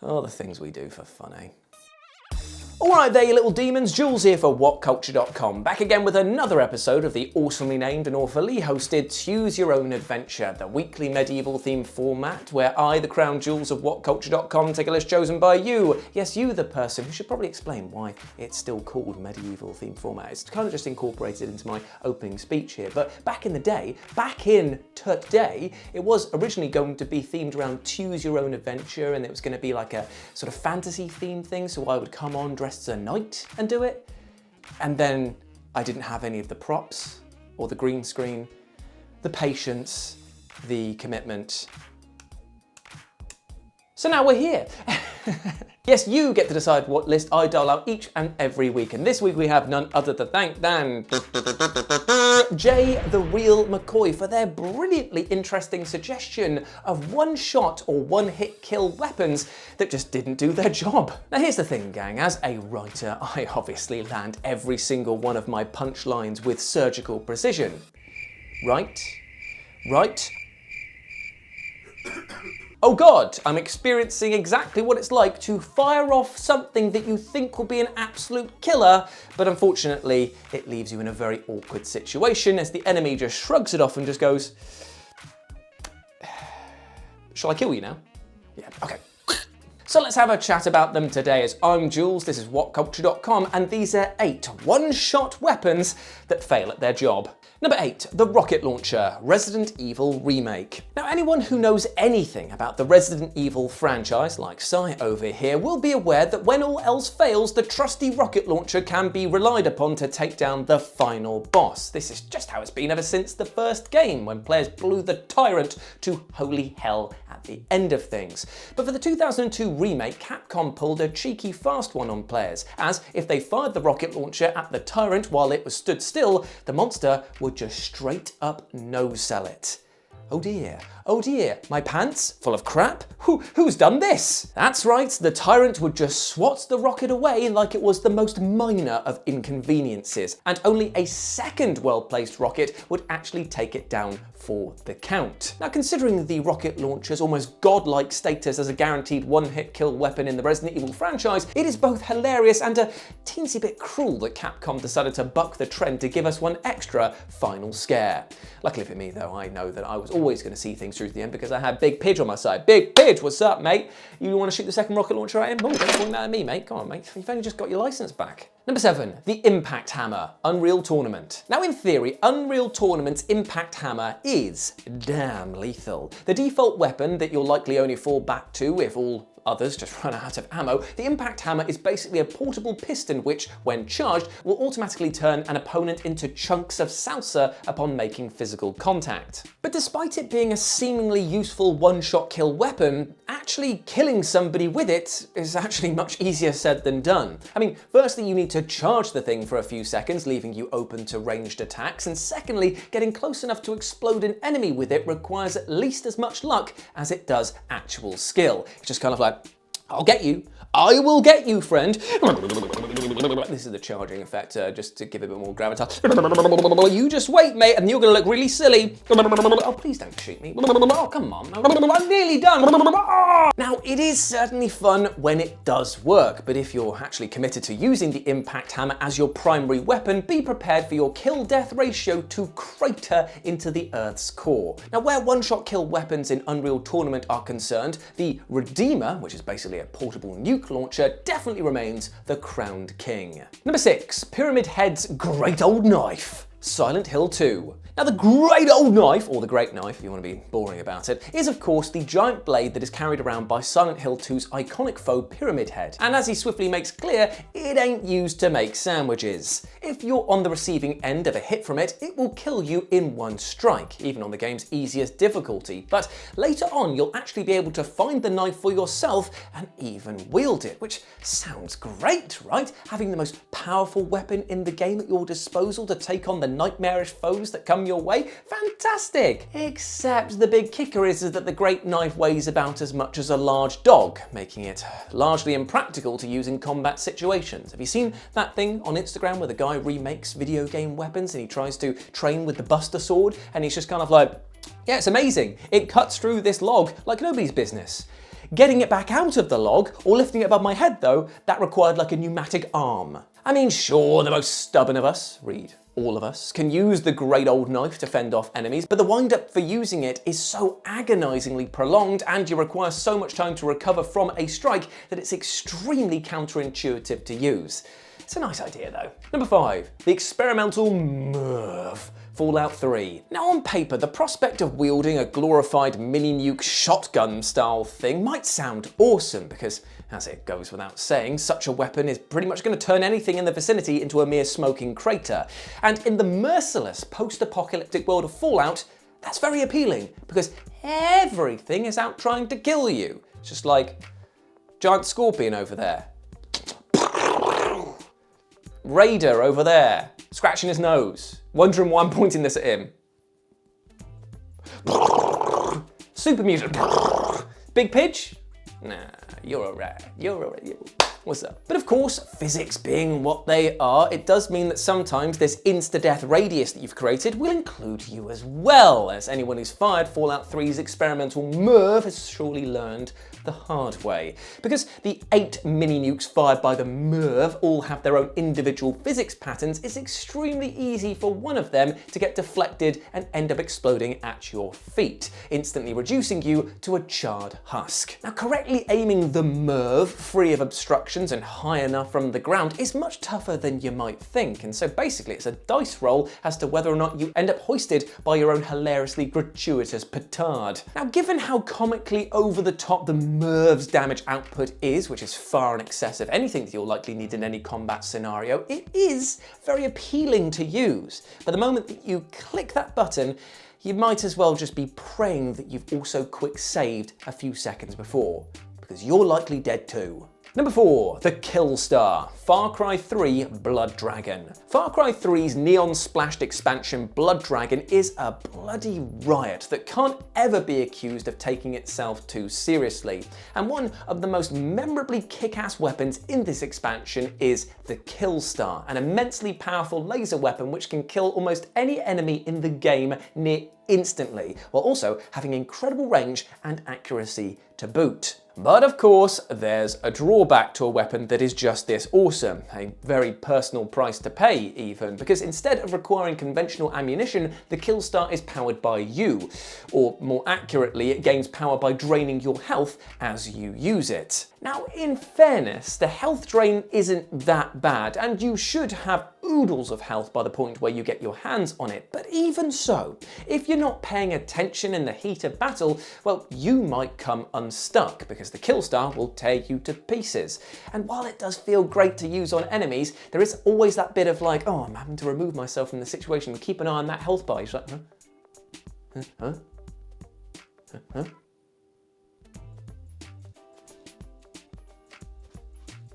Oh, the things we do for fun, eh? Alright there, you little demons, Jules here for WhatCulture.com, back again with another episode of the awesomely named and awfully hosted Choose Your Own Adventure, the weekly medieval themed format where I, the crown Jules of WhatCulture.com, take a list chosen by you. Yes, you, the person who should probably explain why it's still called medieval themed format. It's kind of just incorporated into my opening speech here, but back in the day, it was originally going to be themed around Choose Your Own Adventure, and it was going to be like a sort of fantasy themed thing, so I would come on dressed as a knight and do it. And then I didn't have any of the props or the green screen, the patience, the commitment. So now we're here. Yes, you get to decide what list I dial out each and every week. And this week we have none other than Jay the Real McCoy for their brilliantly interesting suggestion of one-shot or one-hit kill weapons that just didn't do their job. Now here's the thing, gang. As a writer, I obviously land every single one of my punchlines with surgical precision. Right? Oh God, I'm experiencing exactly what it's like to fire off something that you think will be an absolute killer, but unfortunately it leaves you in a very awkward situation as the enemy just shrugs it off and just goes, shall I kill you now? Yeah, okay. So let's have a chat about them today, as I'm Jules, this is WhatCulture.com, and these are 8 one-shot weapons that fail at their job. Number 8, the Rocket Launcher, Resident Evil Remake. Now anyone who knows anything about the Resident Evil franchise, like Sai over here, will be aware that when all else fails, the trusty rocket launcher can be relied upon to take down the final boss. This is just how it's been ever since the first game, when players blew the Tyrant to holy hell at the end of things. But for the 2002 remake, Capcom pulled a cheeky fast one on players, as if they fired the rocket launcher at the Tyrant while it was stood still, the monster would just straight up no-sell it. Oh dear, my pants full of crap? Who's done this? That's right, the Tyrant would just swat the rocket away like it was the most minor of inconveniences, and only a second well-placed rocket would actually take it down for the count. Now, considering the rocket launcher's almost godlike status as a guaranteed one-hit kill weapon in the Resident Evil franchise, it is both hilarious and a teensy bit cruel that Capcom decided to buck the trend to give us one extra final scare. Luckily for me though, I know that I was always going to see things through to the end because I had Big Pidge on my side. Big Pidge, what's up, mate? You want to shoot the second rocket launcher at him? Oh, don't point that at me, mate. Come on, mate. You've only just got your license back. Number 7, the Impact Hammer, Unreal Tournament. Now in theory, Unreal Tournament's Impact Hammer is damn lethal. The default weapon that you'll likely only fall back to if all others just run out of ammo, the Impact Hammer is basically a portable piston which, when charged, will automatically turn an opponent into chunks of salsa upon making physical contact. But despite it being a seemingly useful one-shot kill weapon, actually killing somebody with it is actually much easier said than done. I mean, firstly, you need to charge the thing for a few seconds, leaving you open to ranged attacks, and secondly, getting close enough to explode an enemy with it requires at least as much luck as it does actual skill. It's just kind of like, I'll get you. I will get you, friend. This is the charging effect, just to give it a bit more gravitas. You just wait, mate, and you're gonna look really silly. Oh, please don't shoot me. Oh, come on. I'm nearly done. Now, it is certainly fun when it does work, but if you're actually committed to using the Impact Hammer as your primary weapon, be prepared for your kill-death ratio to crater into the Earth's core. Now, where one-shot kill weapons in Unreal Tournament are concerned, the Redeemer, which is basically a portable nuke launcher, definitely remains the crowned king. Number 6, Pyramid Head's Great Old Knife, Silent Hill 2. Now the Great Old Knife, or the Great Knife if you want to be boring about it, is of course the giant blade that is carried around by Silent Hill 2's iconic foe Pyramid Head. And as he swiftly makes clear, it ain't used to make sandwiches. If you're on the receiving end of a hit from it, it will kill you in one strike, even on the game's easiest difficulty. But later on, you'll actually be able to find the knife for yourself and even wield it, which sounds great, right? Having the most powerful weapon in the game at your disposal to take on the nightmarish foes that come your way? Fantastic! Except the big kicker is that the Great Knife weighs about as much as a large dog, making it largely impractical to use in combat situations. Have you seen that thing on Instagram where the guy remakes video game weapons and he tries to train with the Buster Sword and he's just kind of like, yeah, it's amazing. It cuts through this log like nobody's business. Getting it back out of the log or lifting it above my head though, that required like a pneumatic arm. I mean, sure, the most stubborn of us, read all of us, can use the great old knife to fend off enemies, but the wind-up for using it is so agonizingly prolonged and you require so much time to recover from a strike that it's extremely counterintuitive to use. It's a nice idea though. Number 5, the experimental MIRV. Fallout 3. Now on paper, the prospect of wielding a glorified mini-nuke shotgun style thing might sound awesome because, as it goes without saying, such a weapon is pretty much going to turn anything in the vicinity into a mere smoking crater. And in the merciless post-apocalyptic world of Fallout, that's very appealing because everything is out trying to kill you. It's just like giant scorpion over there. Raider over there, scratching his nose, wondering why I'm pointing this at him. Super mutant. Big Pidge? Nah, you're alright. What's up? But of course, physics being what they are, it does mean that sometimes this insta-death radius that you've created will include you as well, as anyone who's fired Fallout 3's experimental MIRV has surely learned the hard way. Because the 8 mini-nukes fired by the MIRV all have their own individual physics patterns, it's extremely easy for one of them to get deflected and end up exploding at your feet, instantly reducing you to a charred husk. Now, correctly aiming the MIRV free of obstructions and high enough from the ground is much tougher than you might think, and so basically it's a dice roll as to whether or not you end up hoisted by your own hilariously gratuitous petard. Now, given how comically over the top the MIRV's damage output is, which is far in excess of anything that you'll likely need in any combat scenario, it is very appealing to use. But the moment that you click that button, you might as well just be praying that you've also quick saved a few seconds before, because you're likely dead too. Number 4, the Killstar, Far Cry 3 Blood Dragon. Far Cry 3's neon-splashed expansion Blood Dragon is a bloody riot that can't ever be accused of taking itself too seriously. And one of the most memorably kick-ass weapons in this expansion is the Killstar, an immensely powerful laser weapon which can kill almost any enemy in the game near instantly, while also having incredible range and accuracy to boot. But of course, there's a drawback to a weapon that is just this awesome, a very personal price to pay even, because instead of requiring conventional ammunition, the Killstar is powered by you, or more accurately, it gains power by draining your health as you use it. Now, in fairness, the health drain isn't that bad, and you should have oodles of health by the point where you get your hands on it, but even so, if you're not paying attention in the heat of battle, well, you might come unstuck, because the Killstar will tear you to pieces. And while it does feel great to use on enemies, there is always that bit of like, oh, I'm having to remove myself from the situation, keep an eye on that health bar. You're like, huh?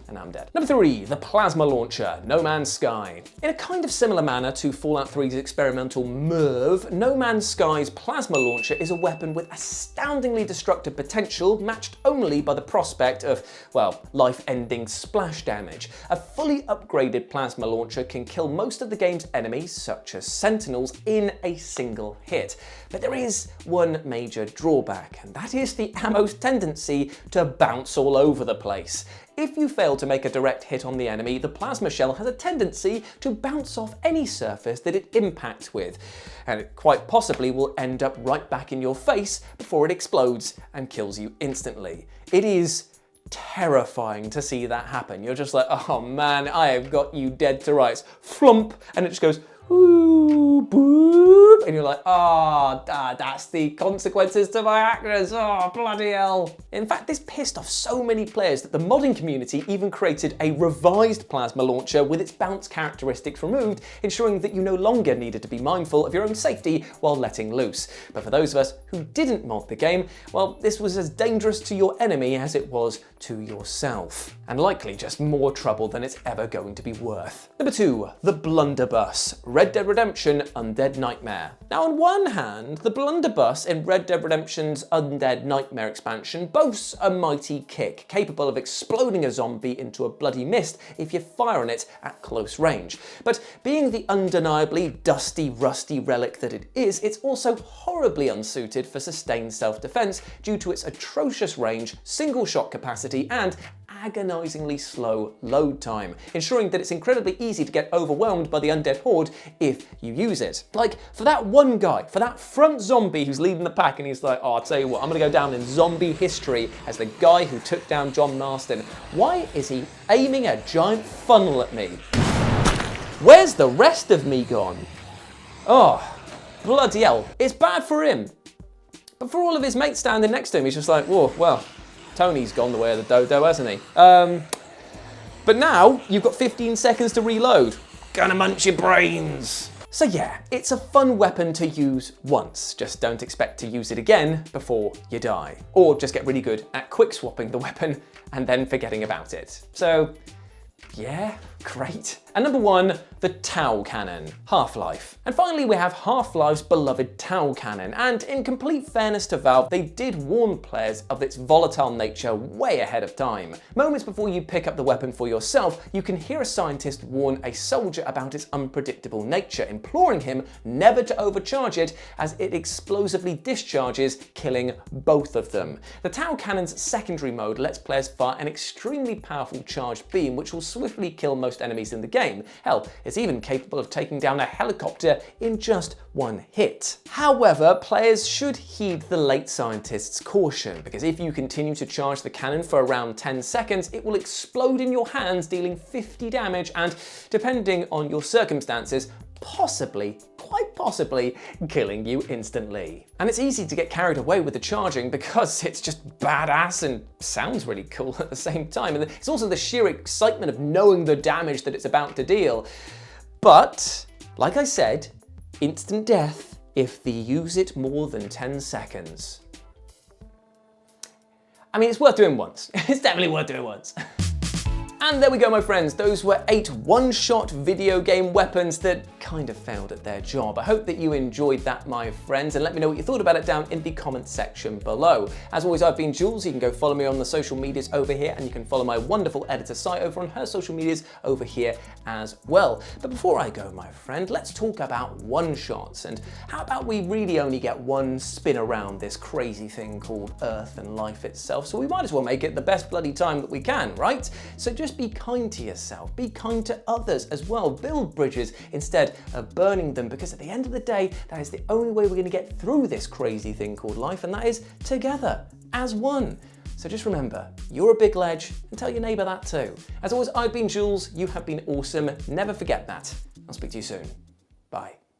And I'm dead. Number 3, the Plasma Launcher, No Man's Sky. In a kind of similar manner to Fallout 3's experimental MIRV, No Man's Sky's Plasma Launcher is a weapon with astoundingly destructive potential, matched only by the prospect of, well, life-ending splash damage. A fully upgraded Plasma Launcher can kill most of the game's enemies, such as Sentinels, in a single hit. But there is one major drawback, and that is the ammo's tendency to bounce all over the place. If you fail to make a direct hit on the enemy, the plasma shell has a tendency to bounce off any surface that it impacts with, and it quite possibly will end up right back in your face before it explodes and kills you instantly. It is terrifying to see that happen. You're just like, oh man, I have got you dead to rights. Flump, and it just goes, ooh, boop, and you're like, oh, that's the consequences to my actions, oh, bloody hell. In fact, this pissed off so many players that the modding community even created a revised plasma launcher with its bounce characteristics removed, ensuring that you no longer needed to be mindful of your own safety while letting loose. But for those of us who didn't mod the game, well, this was as dangerous to your enemy as it was to yourself, and likely just more trouble than it's ever going to be worth. Number 2, the Blunderbuss, Red Dead Redemption Undead Nightmare. Now, on one hand, the blunderbuss in Red Dead Redemption's Undead Nightmare expansion boasts a mighty kick, capable of exploding a zombie into a bloody mist if you fire on it at close range. But being the undeniably dusty, rusty relic that it is, it's also horribly unsuited for sustained self-defense due to its atrocious range, single shot capacity, and agonizingly slow load time, ensuring that it's incredibly easy to get overwhelmed by the undead horde if you use it. Like, for that one guy, for that front zombie who's leading the pack and he's like, oh, I'll tell you what, I'm gonna go down in zombie history as the guy who took down John Marston. Why is he aiming a giant funnel at me? Where's the rest of me gone? Oh, bloody hell. It's bad for him. But for all of his mates standing next to him, he's just like, whoa, well, Tony's gone the way of the dodo, hasn't he? But now you've got 15 seconds to reload. Gonna munch your brains. So yeah, it's a fun weapon to use once. Just don't expect to use it again before you die. Or just get really good at quick swapping the weapon and then forgetting about it. So yeah, great. And number 1, the Tau Cannon, Half-Life. And finally we have Half-Life's beloved Tau Cannon, and in complete fairness to Valve, they did warn players of its volatile nature way ahead of time. Moments before you pick up the weapon for yourself, you can hear a scientist warn a soldier about its unpredictable nature, imploring him never to overcharge it as it explosively discharges, killing both of them. The Tau Cannon's secondary mode lets players fire an extremely powerful charged beam which will swiftly kill most enemies in the game. Hell, it's even capable of taking down a helicopter in just one hit. However, players should heed the late scientist's caution, because if you continue to charge the cannon for around 10 seconds, it will explode in your hands, dealing 50 damage and, depending on your circumstances, possibly, quite possibly, killing you instantly. And it's easy to get carried away with the charging because it's just badass and sounds really cool at the same time. And it's also the sheer excitement of knowing the damage that it's about to deal. But, like I said, instant death if they use it more than 10 seconds. I mean, it's worth doing once. It's definitely worth doing once. And there we go, my friends. Those were 8 one-shot video game weapons that kind of failed at their job. I hope that you enjoyed that, my friends, and let me know what you thought about it down in the comments section below. As always, I've been Jules. You can go follow me on the social medias over here, and you can follow my wonderful editor, Sai, over on her social medias over here as well. But before I go, my friend, let's talk about one-shots, and how about we really only get one spin around this crazy thing called Earth and life itself, so we might as well make it the best bloody time that we can, right? So just be kind to yourself, be kind to others as well, build bridges instead of burning them, because at the end of the day, that is the only way we're going to get through this crazy thing called life, and that is together, as one. So just remember, you're a big ledge, and tell your neighbour that too. As always, I've been Jules, you have been awesome, never forget that. I'll speak to you soon. Bye.